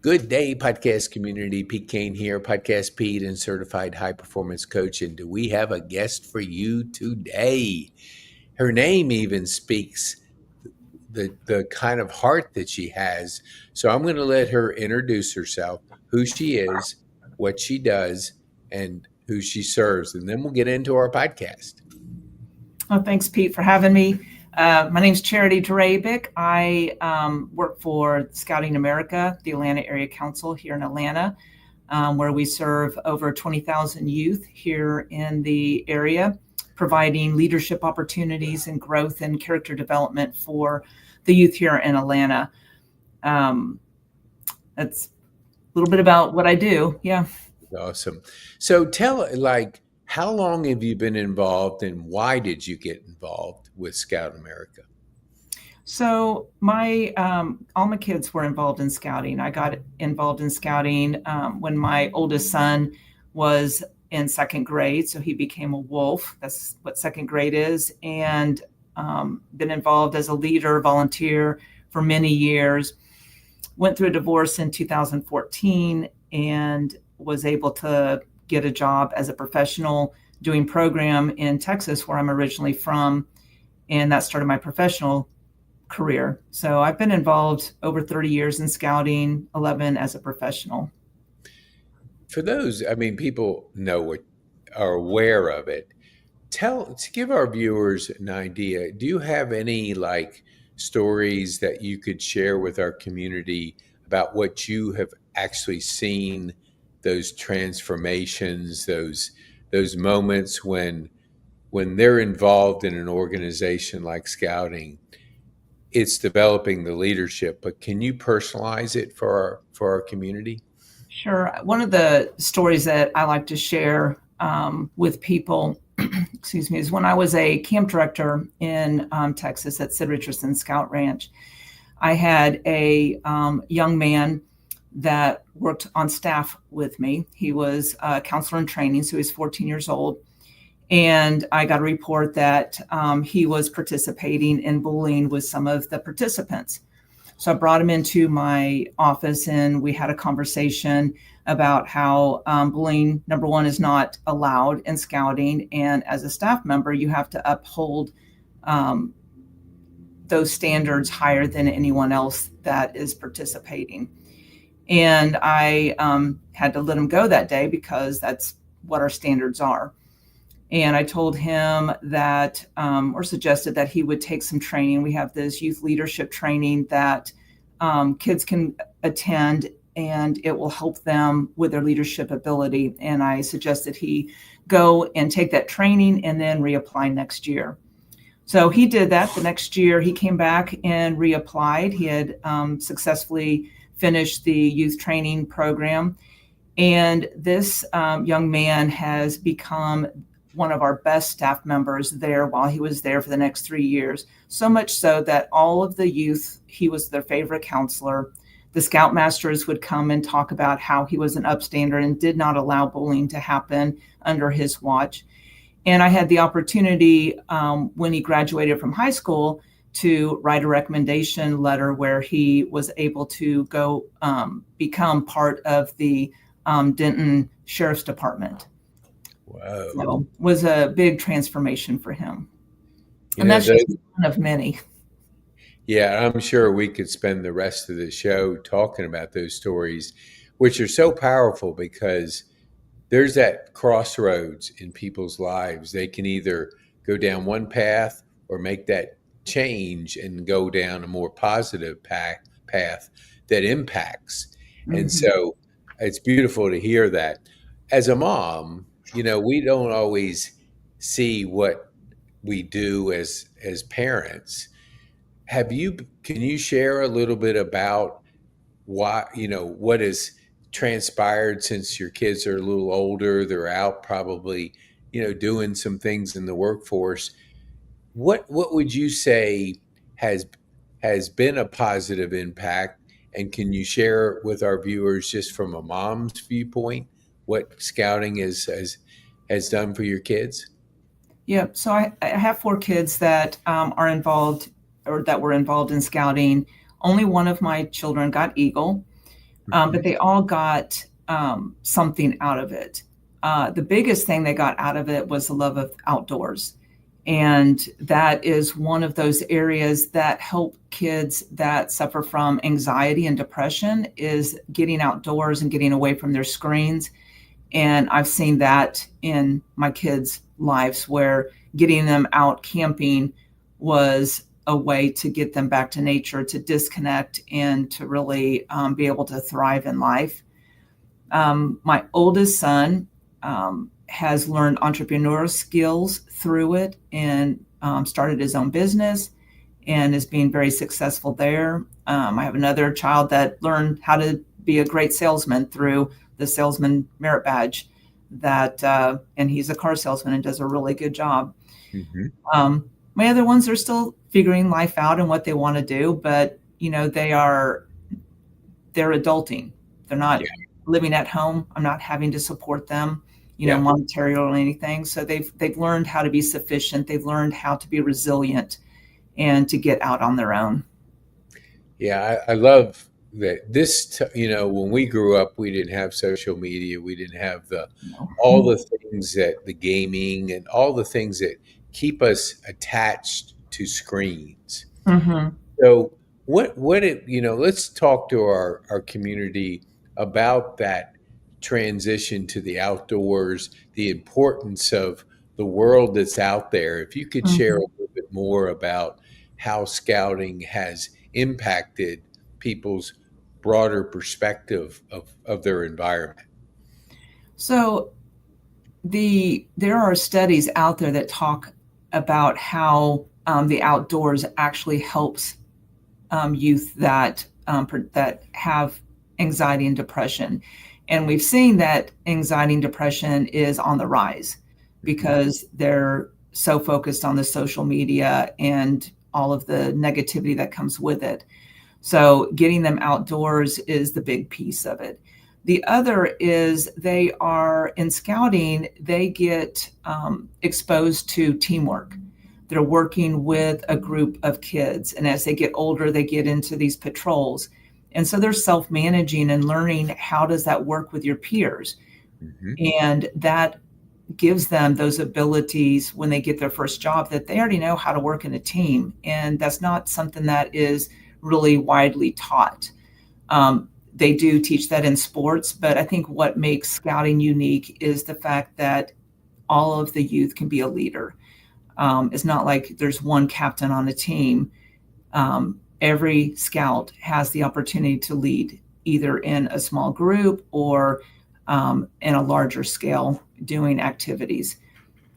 Good day, podcast community. Pete Kane here, Podcast Pete and certified high performance coach. And do we have a guest for you today? Her name even speaks the kind of heart that she has. So I'm going to let her introduce herself, who she is, what she does, and who she serves. And then we'll get into our podcast. Oh, thanks, Pete, for having me. My name's Charity Drabik. I work for Scouting America, the Atlanta Area Council here in Atlanta, where we serve over 20,000 youth here in the area, providing leadership opportunities and growth and character development for the youth here in Atlanta. That's a little bit about what I do. Yeah. Awesome. So tell, how long have you been involved and why did you get involved with Scout America? So all my kids were involved in scouting. I got involved in scouting when my oldest son was in second grade. So he became a wolf. That's what second grade is. And been involved as a leader, volunteer for many years. Went through a divorce in 2014 and was able to get a job as a professional doing program in Texas, where I'm originally from. And that started my professional career. So I've been involved over 30 years in scouting, 11 as a professional. For those, people know are aware of it. To give our viewers an idea, do you have any stories that you could share with our community about what you have actually seen, those transformations, those moments when they're involved in an organization like scouting, it's developing the leadership, but can you personalize it for our community? Sure. One of the stories that I like to share with people, is when I was a camp director in Texas at Sid Richardson Scout Ranch. I had a young man that worked on staff with me. He was a counselor in training, so he was 14 years old. And I got a report that he was participating in bullying with some of the participants. So I brought him into my office and we had a conversation about how bullying, number one, is not allowed in scouting. And as a staff member, you have to uphold those standards higher than anyone else that is participating. And I had to let him go that day because that's what our standards are. And I told him that, or suggested that he would take some training. We have this youth leadership training that kids can attend, and it will help them with their leadership ability. And I suggested he go and take that training and then reapply next year. So he did that. The next year, he came back and reapplied. He had successfully finished the youth training program. And this young man has become one of our best staff members there while he was there for the next 3 years. So much so that all of the youth, he was their favorite counselor. The scoutmasters would come and talk about how he was an upstander and did not allow bullying to happen under his watch. And I had the opportunity when he graduated from high school to write a recommendation letter where he was able to go become part of the Denton Sheriff's Department. Wow. So it was a big transformation for him. And that's just one of many. Yeah, I'm sure we could spend the rest of the show talking about those stories, which are so powerful because there's that crossroads in people's lives. They can either go down one path or make that change and go down a more positive path that impacts. Mm-hmm. And so it's beautiful to hear that. As a mom, we don't always see what we do as parents. Can you share a little bit about why, what has transpired since your kids are a little older, they're out probably, doing some things in the workforce? What would you say has been a positive impact? And can you share with our viewers, just from a mom's viewpoint, what scouting has done for your kids? Yeah, so I have 4 kids that are involved or that were involved in scouting. Only one of my children got Eagle. but they all got something out of it. The biggest thing they got out of it was the love of outdoors. And that is one of those areas that help kids that suffer from anxiety and depression is getting outdoors and getting away from their screens. And I've seen that in my kids' lives where getting them out camping was a way to get them back to nature, to disconnect, and to really be able to thrive in life. My oldest son has learned entrepreneurial skills through it and started his own business and is being very successful there. I have another child that learned how to be a great salesman through the salesman merit badge and he's a car salesman and does a really good job. Mm-hmm. My other ones are still figuring life out and what they want to do, but they're adulting. They're not living at home. I'm not having to support them, monetarily or anything. So they've learned how to be sufficient. They've learned how to be resilient and to get out on their own. Yeah, I love that when we grew up, we didn't have social media. We didn't have all the things that the gaming and all the things that keep us attached to screens. Mm-hmm. So let's talk to our community about that transition to the outdoors, the importance of the world that's out there. If you could share a Mm-hmm. little bit more about how scouting has impacted people's broader perspective of their environment. So there are studies out there that talk about how the outdoors actually helps youth that have anxiety and depression. And we've seen that anxiety and depression is on the rise because they're so focused on the social media and all of the negativity that comes with it. So getting them outdoors is the big piece of it. The other is they are in scouting, they get exposed to teamwork. They're working with a group of kids. And as they get older, they get into these patrols. And so they're self-managing and learning how does that work with your peers. Mm-hmm. And that gives them those abilities when they get their first job that they already know how to work in a team. And that's not something that is really widely taught. They do teach that in sports, but I think what makes scouting unique is the fact that all of the youth can be a leader. It's not like there's one captain on a team. Every scout has the opportunity to lead either in a small group or in a larger scale doing activities.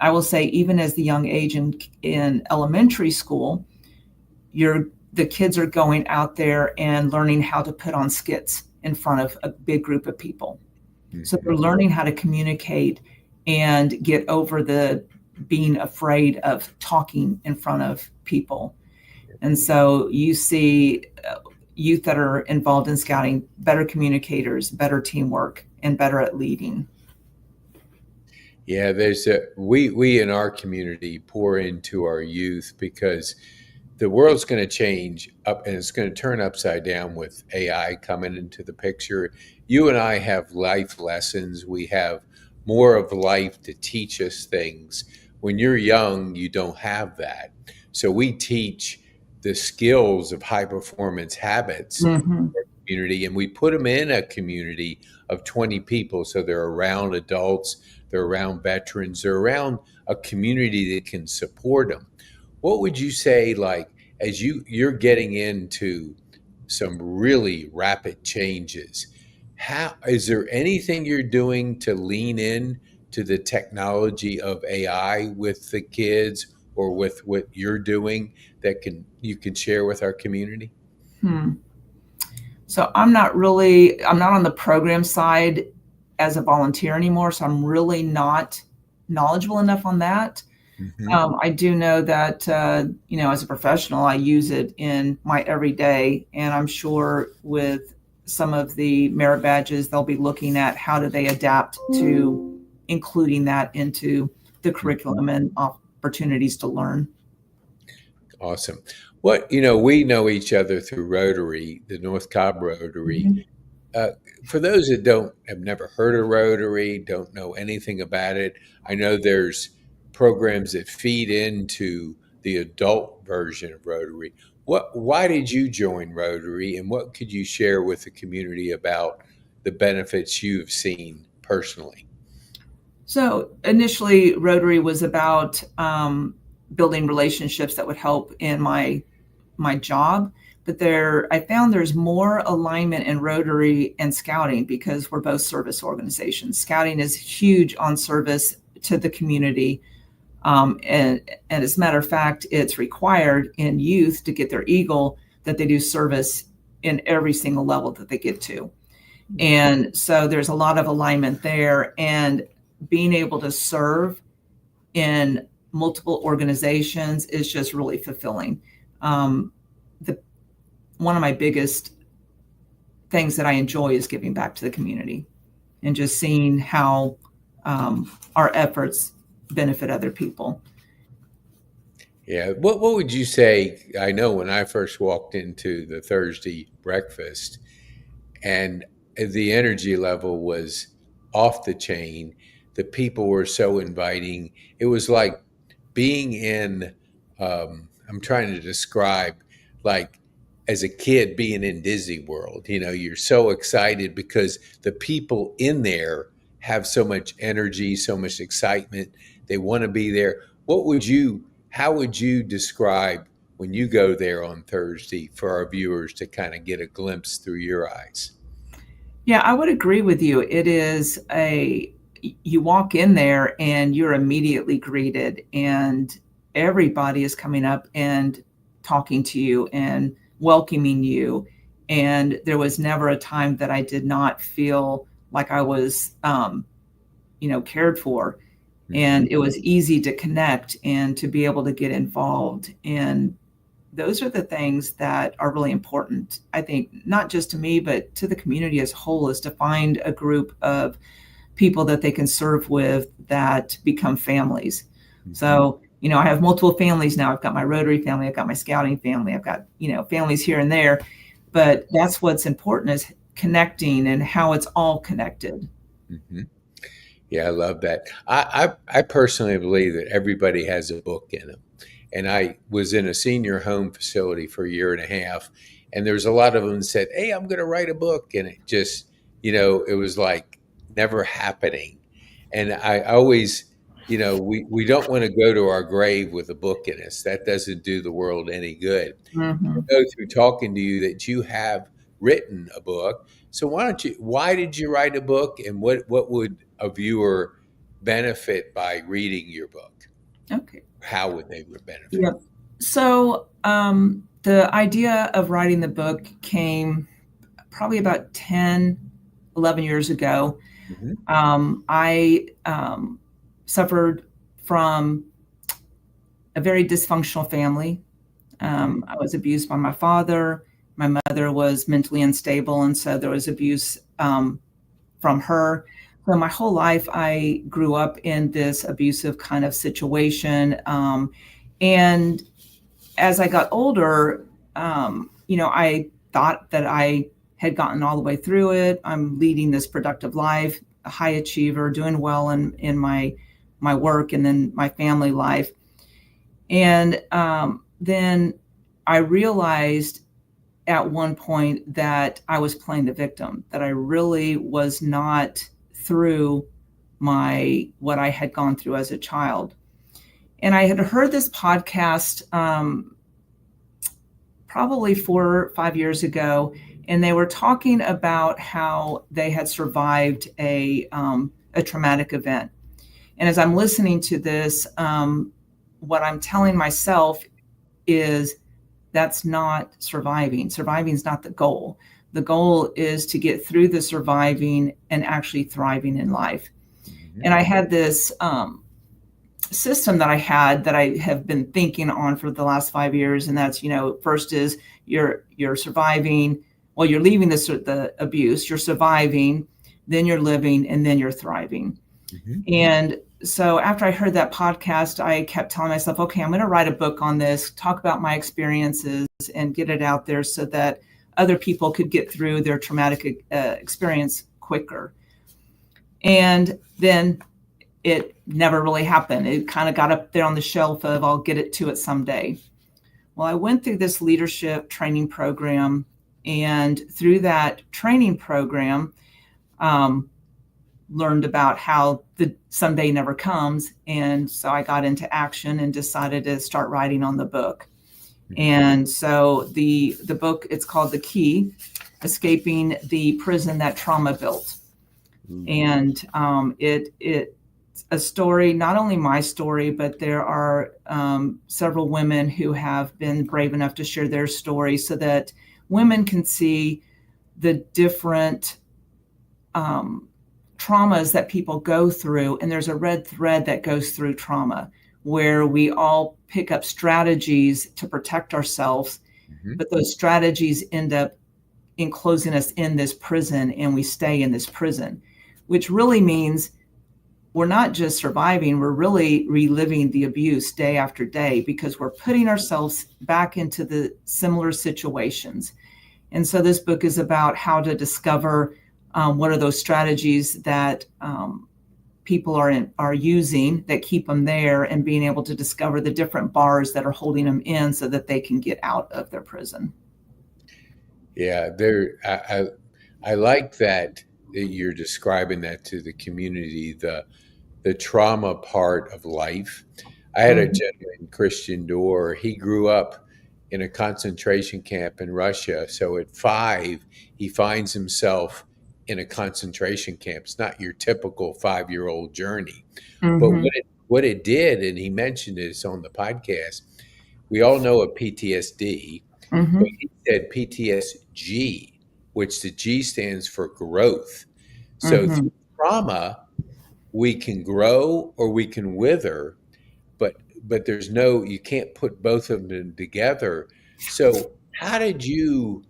I will say even as the young age in elementary school, the kids are going out there and learning how to put on skits in front of a big group of people. Mm-hmm. So they're learning how to communicate and get over the being afraid of talking in front of people. And so you see youth that are involved in scouting, better communicators, better teamwork, and better at leading. Yeah, we in our community pour into our youth because the world's going to change up and it's going to turn upside down with AI coming into the picture. You and I have life lessons. We have more of life to teach us things. When you're young, you don't have that. So we teach the skills of high performance habits Mm-hmm. in our community, and we put them in a community of 20 people. So they're around adults, they're around veterans, they're around a community that can support them. What would you say, like, as you're getting into some really rapid changes, how is there anything you're doing to lean in to the technology of AI with the kids or with what you're doing that you can share with our community? So I'm not on the program side as a volunteer anymore. So I'm really not knowledgeable enough on that. Mm-hmm. I do know that, as a professional, I use it in my everyday, and I'm sure with some of the merit badges, they'll be looking at how do they adapt to including that into the curriculum and opportunities to learn. Awesome. We know each other through Rotary, the North Cobb Rotary. Mm-hmm. Uh, for those that don't have never heard of Rotary, don't know anything about it, I know there's programs that feed into the adult version of Rotary. Why did you join Rotary, and what could you share with the community about the benefits you've seen personally? So initially, Rotary was about building relationships that would help in my job. But I found there's more alignment in Rotary and Scouting because we're both service organizations. Scouting is huge on service to the community. And as a matter of fact, it's required in youth to get their Eagle that they do service in every single level that they get to. And so there's a lot of alignment there. And being able to serve in multiple organizations is just really fulfilling. One of my biggest things that I enjoy is giving back to the community and just seeing how our efforts benefit other people. Yeah. What would you say? I know when I first walked into the Thursday breakfast, and the energy level was off the chain. The people were so inviting. It was like being in, I'm trying to describe, like as a kid being in Disney World. You know, you're so excited because the people in there have so much energy, so much excitement. They want to be there. How would you describe when you go there on Thursday for our viewers to kind of get a glimpse through your eyes? Yeah, I would agree with you. You walk in there and you're immediately greeted, and everybody is coming up and talking to you and welcoming you. And there was never a time that I did not feel like I was, cared for. Hmm. And it was easy to connect and to be able to get involved. And those are the things that are really important, I think, not just to me, but to the community as a whole, is to find a group of people that they can serve with that become families. Hmm. So, I have multiple families now. I've got my Rotary family, I've got my Scouting family, I've got, families here and there. But that's what's important, is connecting and how it's all connected. Hmm. Yeah, I love that. I personally believe that everybody has a book in them. And I was in a senior home facility for a year and a half, and there's a lot of them that said, "Hey, I'm going to write a book," and it just, it was like never happening. And I always, we don't want to go to our grave with a book in us. That doesn't do the world any good. I Hmm. know through talking to you that you have written a book. So why did you write a book, and what would a viewer benefit by reading your book? Okay. How would they benefit? Yeah. So the idea of writing the book came probably about 10, 11 years ago. Hmm. I suffered from a very dysfunctional family. Hmm. I was abused by my father. My mother was mentally unstable, and so there was abuse from her. So my whole life, I grew up in this abusive kind of situation. And as I got older, I thought that I had gotten all the way through it. I'm leading this productive life, a high achiever, doing well in my work and then my family life. And then I realized at one point that I was playing the victim, that I really was not through what I had gone through as a child. And I had heard this podcast probably 4 or 5 years ago, and they were talking about how they had survived a traumatic event. And as I'm listening to this, what I'm telling myself is that's not surviving. Surviving is not the goal. The goal is to get through the surviving and actually thriving in life. Hmm. And I had this system that I had that I have been thinking on for the last 5 years, and that's, first is you're surviving. Well, you're leaving the abuse. You're surviving, then you're living, and then you're thriving. Hmm. And so after I heard that podcast, I kept telling myself, okay, I'm going to write a book on this, talk about my experiences, and get it out there so that other people could get through their traumatic experience quicker. And then it never really happened. It kind of got up there on the shelf of I'll get it to it someday. Well, I went through this leadership training program, and through that training program, learned about how the someday never comes. And so I got into action and decided to start writing on the book. And so the book, it's called The Key, Escaping the Prison That Trauma Built. And it's a story, not only my story, but there are several women who have been brave enough to share their story so that women can see the different traumas that people go through. And there's a red thread that goes through trauma, where we all pick up strategies to protect ourselves, but those strategies end up enclosing us in this prison, and we stay in this prison, which really means we're not just surviving, we're really reliving the abuse day after day, because we're putting ourselves back into the similar situations. And so this book is about how to discover what are those strategies that people are using that keep them there, and being able to discover the different bars that are holding them in so that they can get out of their prison. Yeah, I like that you're describing that to the community, the trauma part of life. I had a gentleman, Christian Dorr. He grew up in a concentration camp in Russia. So at 5, he finds himself in a concentration camp. It's not your typical 5-year-old journey. But what it did, and he mentioned this on the podcast, we all know of PTSD, but he said PTSG, which the G stands for growth. So through trauma, we can grow or we can wither, but there's no, you can't put both of them together. So how did you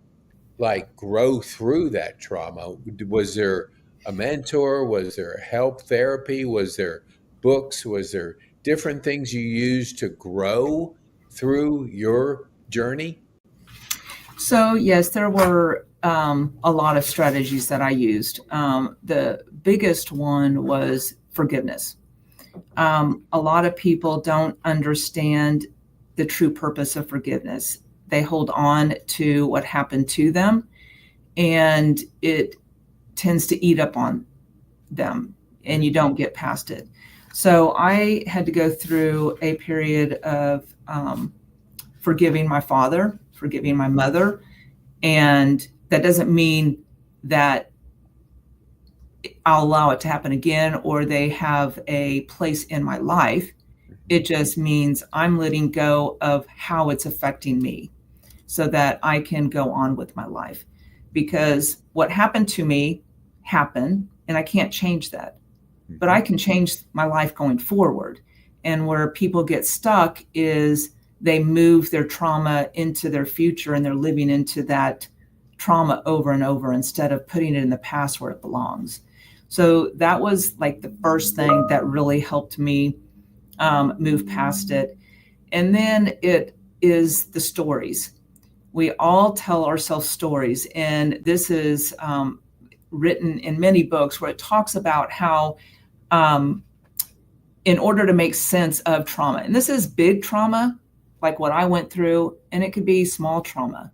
grow through that trauma? Was there a mentor? Was there help therapy? Was there books? Was there different things you used to grow through your journey? So yes, there were a lot of strategies that I used. The biggest one was forgiveness. A lot of people don't understand the true purpose of forgiveness. They hold on to what happened to them, and it tends to eat up on them, and you don't get past it. So I had to go through a period of forgiving my father, forgiving my mother. And that doesn't mean that I'll allow it to happen again or they have a place in my life. It just means I'm letting go of how it's affecting me so that I can go on with my life. Because what happened to me happened, and I can't change that. But I can change my life going forward. And where people get stuck is they move their trauma into their future, and they're living into that trauma over and over instead of putting it in the past where it belongs. So that was like the first thing that really helped me move past it. And then it is the stories. We all tell ourselves stories. And this is written in many books where it talks about how in order to make sense of trauma, and this is big trauma, like what I went through, and it could be small trauma.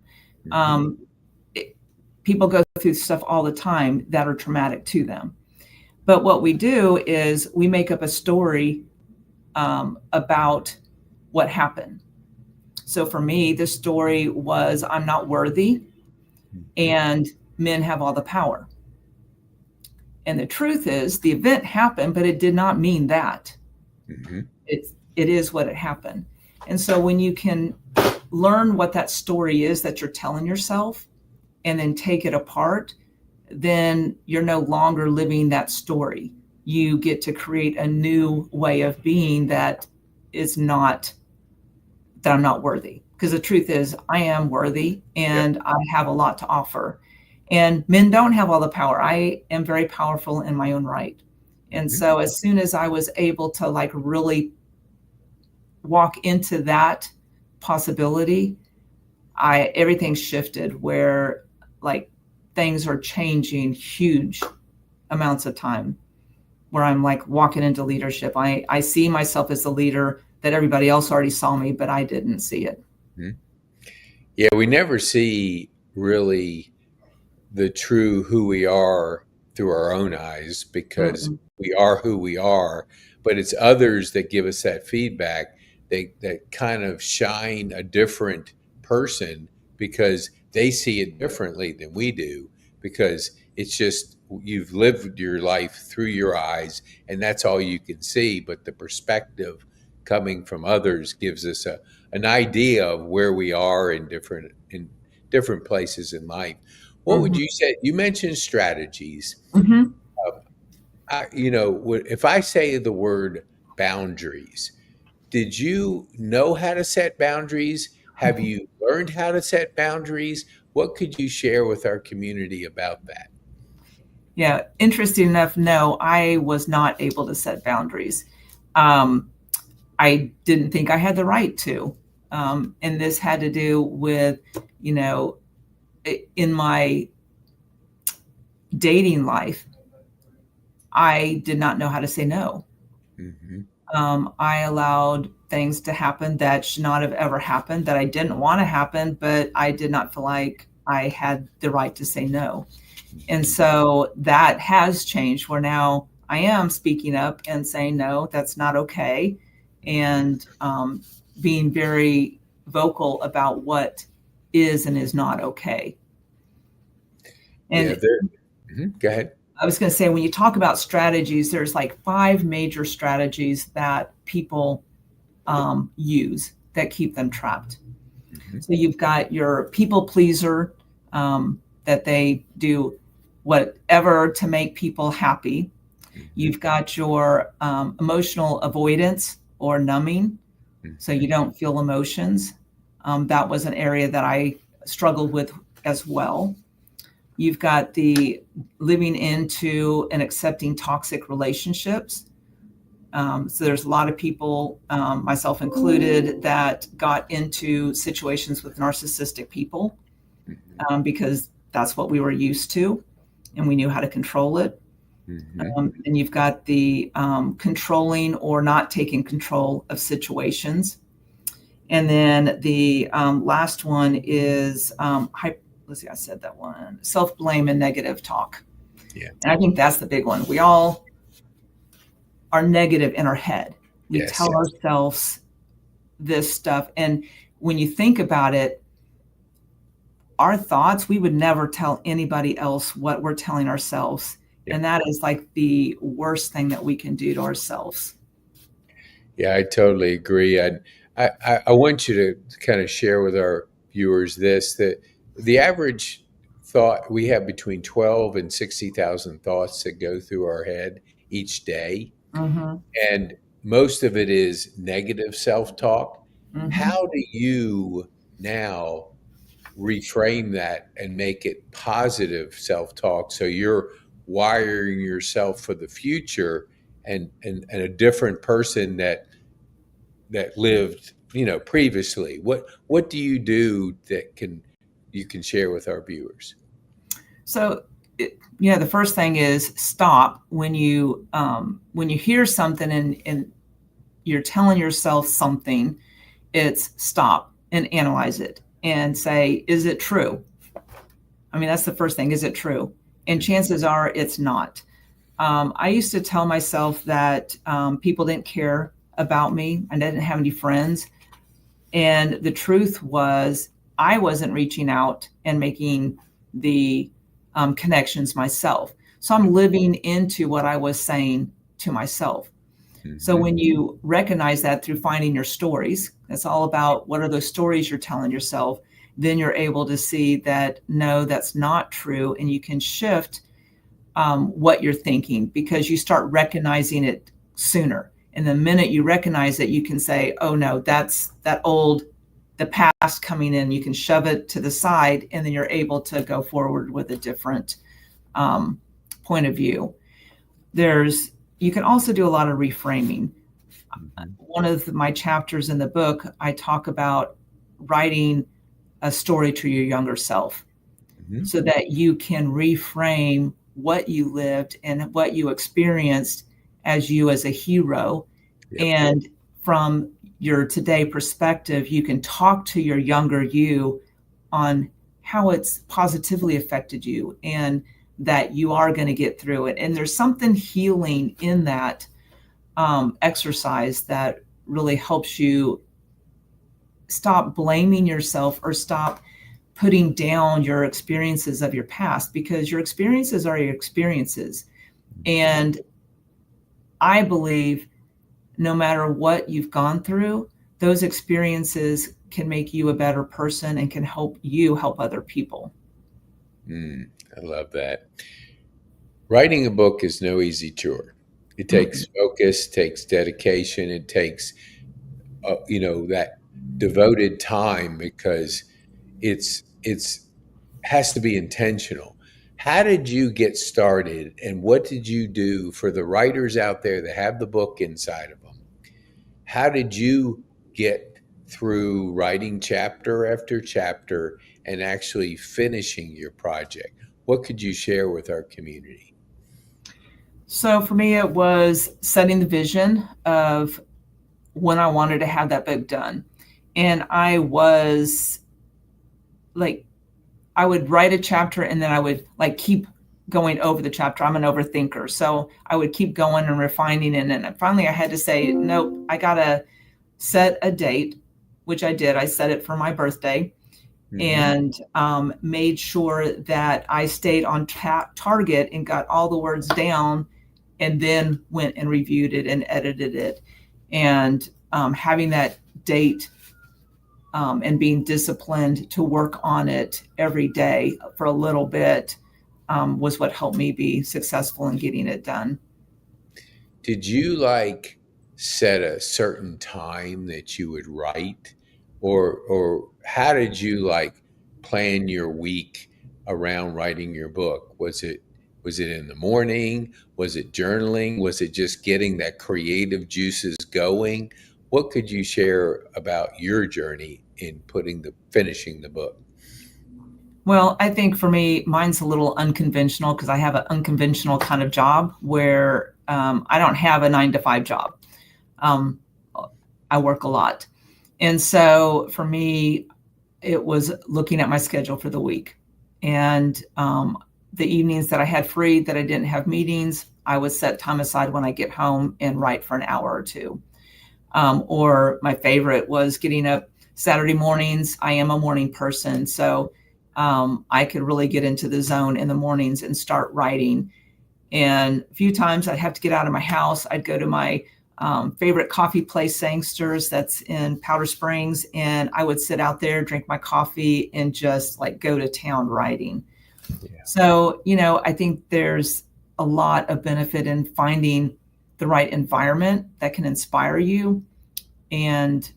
People go through stuff all the time that are traumatic to them. But what we do is we make up a story about what happened. So for me, the story was I'm not worthy and men have all the power. And the truth is the event happened, but it did not mean that. It is what it happened. And so when you can learn what that story is that you're telling yourself and then take it apart, then you're no longer living that story. You get to create a new way of being that is not, that I'm not worthy. Because the truth is I am worthy and I have a lot to offer. And men don't have all the power. I am very powerful in my own right. And so as soon as I was able to like really walk into that possibility, everything shifted where like things are changing huge amounts of time where I'm like walking into leadership. I see myself as the leader that everybody else already saw me, but I didn't see it. Mhm. Yeah, we never see really the true who we are through our own eyes because Mm-mm. we are who we are, but it's others that give us that feedback. That kind of shine a different person because they see it differently than we do, because it's just you've lived your life through your eyes and that's all you can see, but the perspective coming from others gives us an idea of where we are in different places in life. What would Mm-hmm. you say? You mentioned strategies. Mm-hmm. If I say the word boundaries, did you know how to set boundaries? Have you learned how to set boundaries? What could you share with our community about that? Yeah, interesting enough, no, I was not able to set boundaries. Um, I didn't think I had the right to. And this had to do with, you know, in my dating life, I did not know how to say no. Hmm. I allowed things to happen that should not have ever happened, that I didn't want to happen, but I did not feel like I had the right to say no. And Hmm. so that has changed where now I am speaking up and saying, no, that's not okay. And being very vocal about what is and is not okay. Yeah, And go ahead. I was going to say, when you talk about strategies, there's like 5 major strategies that people use that keep them trapped. Hmm. So you've got your people pleaser, that they do whatever to make people happy. Hmm. You've got your emotional avoidance or numbing, so Hmm. you don't feel emotions. That was an area that I struggled with as well. You've got the living into and accepting toxic relationships. So there's a lot of people, myself included, that got into situations with narcissistic people because that's what we were used to and we knew how to control it. Hmm. And you've got the controlling or not taking control of situations. And then the last one is, let's see, I said that one, self blame and negative talk. Yeah. And I think that's the big one. We all are negative in our head. We Yes. tell ourselves this stuff. And when you think about it, our thoughts, we would never tell anybody else what we're telling ourselves. Yeah. And that is like the worst thing that we can do to ourselves. Yeah, I totally agree. I want you to kind of share with our viewers this, that the average thought we have between 12 and 60,000 thoughts that go through our head each day. Mm-hmm. And most of it is negative self talk. Mm-hmm. How do you now reframe that and make it positive self talk so you're wiring yourself for the future and a different person that lived previously? What do you do that you can share with our viewers? So, the first thing is stop when you hear something and you're telling yourself something. It's stop and analyze it and say, is it true? I mean, that's the first thing. Is it true? And chances are it's not. I used to tell myself that people didn't care about me. I didn't have any friends. And the truth was, I wasn't reaching out and making the connections myself. So I'm living into what I was saying to myself. So Hmm. when you recognize that through finding your stories, that's all about what are those stories you're telling yourself, then you're able to see that no, that's not true. And you can shift what you're thinking because you start recognizing it sooner. And the minute you recognize it, you can say, oh no, that's the past coming in. You can shove it to the side and then you're able to go forward with a different um, point of view. You can also do a lot of reframing. Hmm. One of my chapters in the book, I talk about writing a story to your younger self. Hmm. so that you can reframe what you lived and what you experienced as you as a hero. Yep. And from your today perspective, you can talk to your younger you on how it's positively affected you and that you are going to get through it. And there's something healing in that exercise that really helps you stop blaming yourself or stop putting down your experiences of your past, because your experiences are your experiences. And I believe no matter what you've gone through, those experiences can make you a better person and can help you help other people. I love that. Writing a book is no easy chore. It takes Mm-mm. focus, takes dedication, it takes that devoted time because it's has to be intentional. How did you get started, and what did you do for the writers out there that have the book inside of them? How did you get through writing chapter after chapter and actually finishing your project? What could you share with our community? So for me, it was setting the vision of when I wanted to have that book done. And I was like, I would write a chapter and then I would like keep going over the chapter. I'm an overthinker. So I would keep going and refining it. And finally I had to say, nope, I got to set a date, which I did. I set it for my birthday Hmm. and made sure that I stayed on target and got all the words down and then went and reviewed it and edited it. And having that date and being disciplined to work on it every day for a little bit was what helped me be successful in getting it done. Did you like set a certain time that you would write, or how did you like plan your week around writing your book? Was it in the morning? Was it journaling? Was it just getting that creative juices going? What could you share about your journey in finishing the book? Well, I think for me, mine's a little unconventional because I have an unconventional kind of job where I don't have a 9 to 5 job. Um, I work a lot. And so for me, it was looking at my schedule for the week. And the evenings that I had free, that I didn't have meetings, I would set time aside when I get home and write for an hour or two. Or my favorite was getting up Saturday mornings. I am a morning person. So I could really get into the zone in the mornings and start writing. And a few times I'd have to get out of my house. I'd go to my favorite coffee place, Sangster's, that's in Powder Springs. And I would sit out there, drink my coffee, and just like go to town writing. Yeah. So, I think there's a lot of benefit in finding the right environment that can inspire you and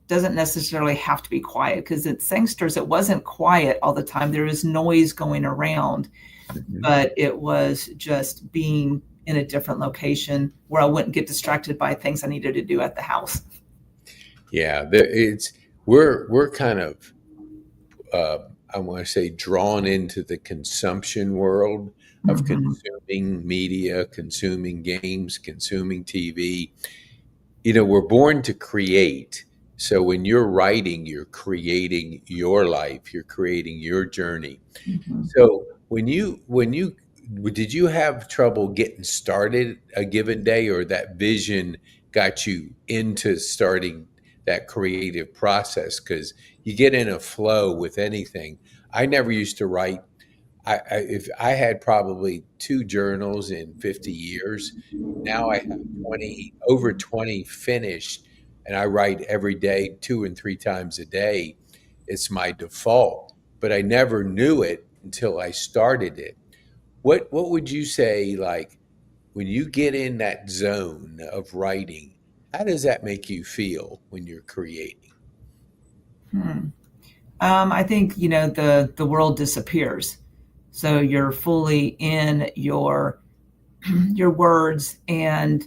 doesn't necessarily have to be quiet, because at Sangsters, it wasn't quiet all the time. There was noise going around, Mhm. but it was just being in a different location where I wouldn't get distracted by things I needed to do at the house. Yeah, we're kind of uh, I want to say drawn into the consumption world of Mhm. consuming media, consuming games, consuming TV. We're born to create. So when you're writing, you're creating your life, you're creating your journey. Mhm. So when you did you have trouble getting started a given day, or that vision got you into starting that creative process? Because you get in a flow with anything. I never used to write. If I had probably two journals in 50 years, now I have 20, over 20 finished, and I write every day, 2 and 3 times a day. It's my default, but I never knew it until I started it. What would you say, like, when you get in that zone of writing, how does that make you feel when you're creating? Hmm. I think the world disappears, so you're fully in your words and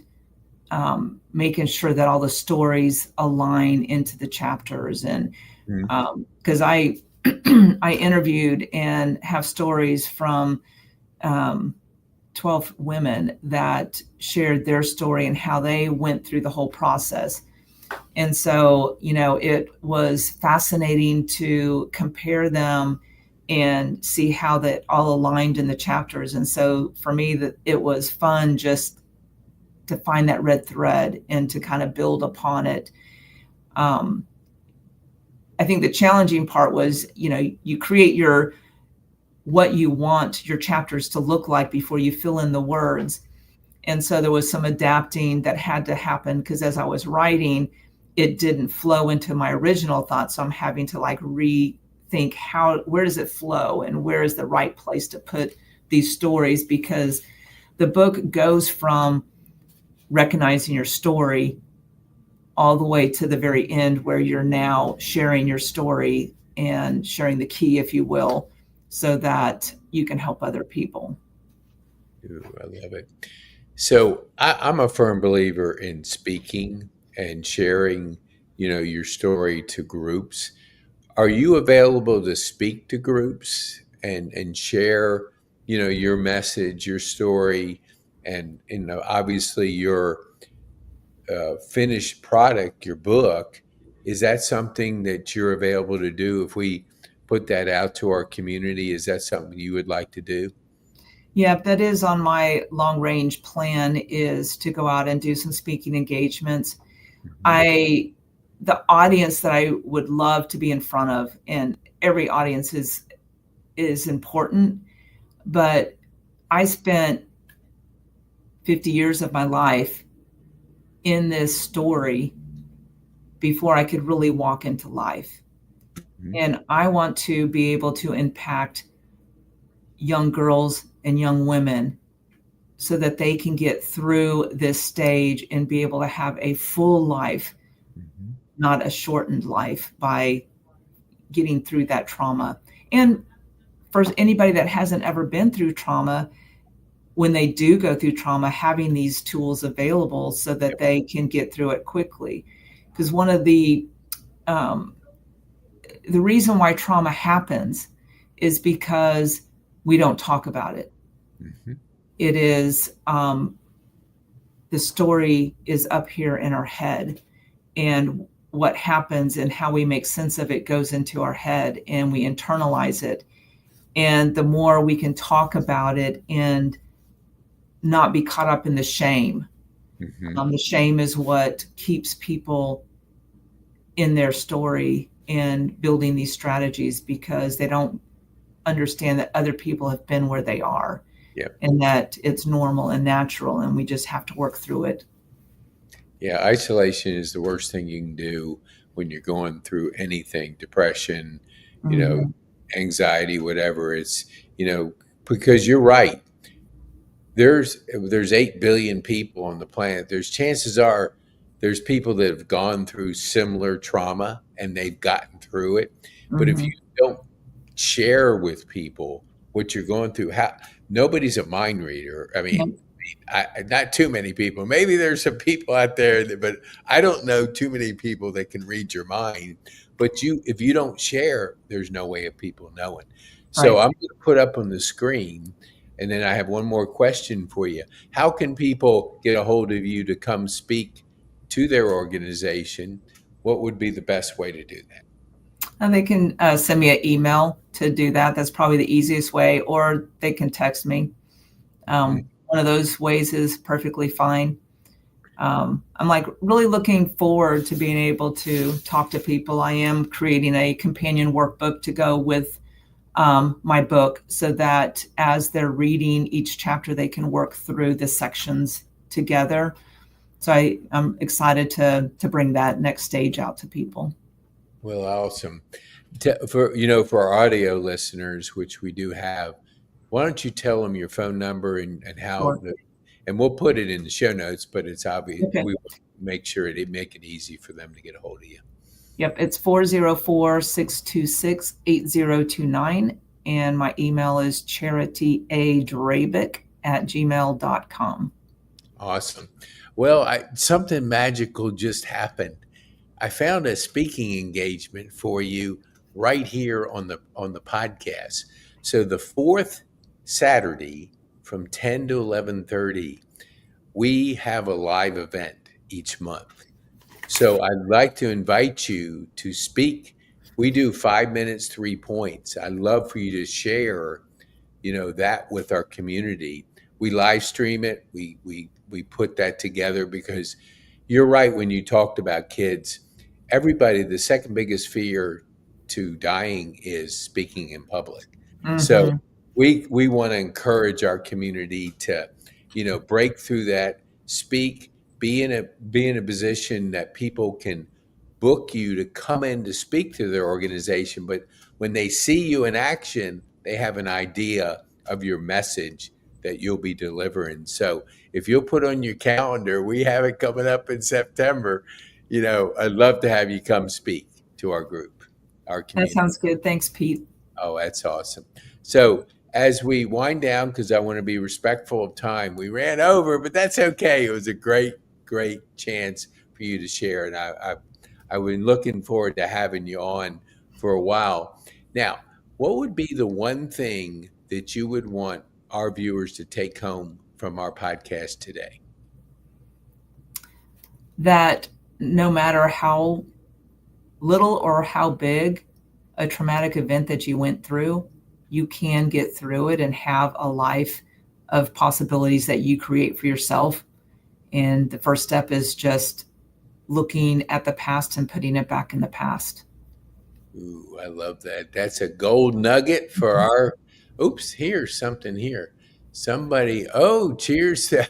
making sure that all the stories align into the chapters. And Mhm. because I I interviewed and have stories from 12 women that shared their story and how they went through the whole process. And so, it was fascinating to compare them and see how that all aligned in the chapters. And so for me, that it was fun just to find that red thread and to kind of build upon it. Um, I think the challenging part was, you create what you want your chapters to look like before you fill in the words. And so there was some adapting that had to happen because as I was writing, it didn't flow into my original thoughts. So I'm having to like rethink where does it flow and where is the right place to put these stories, because the book goes from recognizing your story all the way to the very end where you're now sharing your story and sharing the key, if you will, so that you can help other people. Ooh, I love it. So I'm a firm believer in speaking and sharing, your story to groups. Are you available to speak to groups and share, your message, your story, and obviously your finished product, your book? Is that something that you're available to do if we put that out to our community? Is that something you would like to do? Yeah, that is on my long range plan, is to go out and do some speaking engagements. Mhm. I The audience that I would love to be in front of, and every audience is important, but I spent 50 years of my life in this story before I could really walk into life. Mhm. And I want to be able to impact young girls and young women so that they can get through this stage and be able to have a full life, Mhm. not a shortened life, by getting through that trauma. And for anybody that hasn't ever been through trauma, when they do go through trauma, having these tools available so that they can get through it quickly. Because one of um, the reason why trauma happens is because we don't talk about it. Mhm. It is the story is up here in our head, and what happens and how we make sense of it goes into our head and we internalize it. And the more we can talk about it and not be caught up in the shame. Mhm. The shame is what keeps people in their story and building these strategies, because they don't understand that other people have been where they are Yep. and that it's normal and natural and we just have to work through it. Yeah, isolation is the worst thing you can do when you're going through anything, depression, you know, Mhm. anxiety, whatever. It's, because you're right. There's 8 billion people on the planet. There's chances are there's people that have gone through similar trauma and they've gotten through it. But if you Mhm. don't share with people what you're going through, how nobody's a mind reader. I Yep. mean, not too many people. Maybe there's some people out there, but I don't know too many people that can read your mind. But if you don't share, there's no way of people knowing. So Right. I'm going to put up on the screen, and then I have one more question for you. How can people get a hold of you to come speak to their organization? What would be the best way to do that? And they can send me an email to do that. That's probably the easiest way, or they can text me. Mhm. One of those ways is perfectly fine. I'm like really looking forward to being able to talk to people. I am creating a companion workbook to go with my book so that as they're reading each chapter, they can work through the sections together. So I'm excited to bring that next stage out to people. Well, awesome. For our audio listeners, which we do have, why don't you tell them your phone number and how Sure. and we'll put it in the show notes, but it's obvious Okay. we will make sure it make it easy for them to get a hold of you. Yep. It's 404-626-8029. And my email is charityadrabik@gmail.com. Awesome. Well, something magical just happened. I found a speaking engagement for you right here on the podcast. So the fourth Saturday from 10 to 11:30, we have a live event each month. So I'd like to invite you to speak. We do 5 minutes, 3 points. I'd love for you to share, that with our community. We live stream it. We put that together because you're right when you talked about kids. Everybody, the second biggest fear to dying is speaking in public. So Hmm. we want to encourage our community to, break through that, speak, be in a position that people can book you to come in to speak to their organization. But when they see you in action, they have an idea of your message that you'll be delivering. So if you'll put on your calendar, we have it coming up in September. I'd love to have you come speak to our group, our That community. sounds good. Thanks, Pete. Oh, that's awesome. So as we wind down, because I want to be respectful of time, we ran over, but that's okay. It was a great, great chance for you to share, and I've been looking forward to having you on for a while. Now, what would be the one thing that you would want our viewers to take home from our podcast today? That no matter how little or how big a traumatic event that you went through, you can get through it and have a life of possibilities that you create for yourself. And the first step is just looking at the past and putting it back in the past. Ooh, I love that. That's a gold nugget for our. Oops, here's something here. Somebody. Oh, cheers to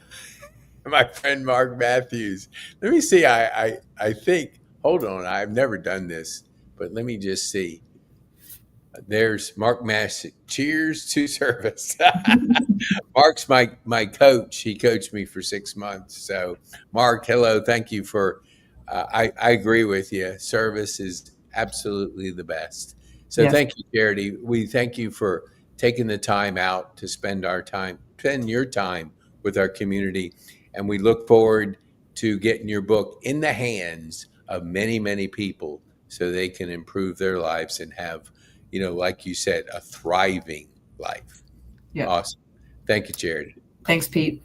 my friend Mark Matthews. Let me see. I think. Hold on. I've never done this, but let me just see. There's Mark Mass. Cheers to service. Mark's my coach. He coached me for 6 months. So, Mark, hello. Thank you for. I agree with you. Service is absolutely the best. So, Yes. thank you, Charity. We thank you for taking the time out to spend your time with our community, and we look forward to getting your book in the hands of many, many people so they can improve their lives and have, like you said, a thriving life. Yep. Awesome. Thank you, Jared. Thanks, Pete.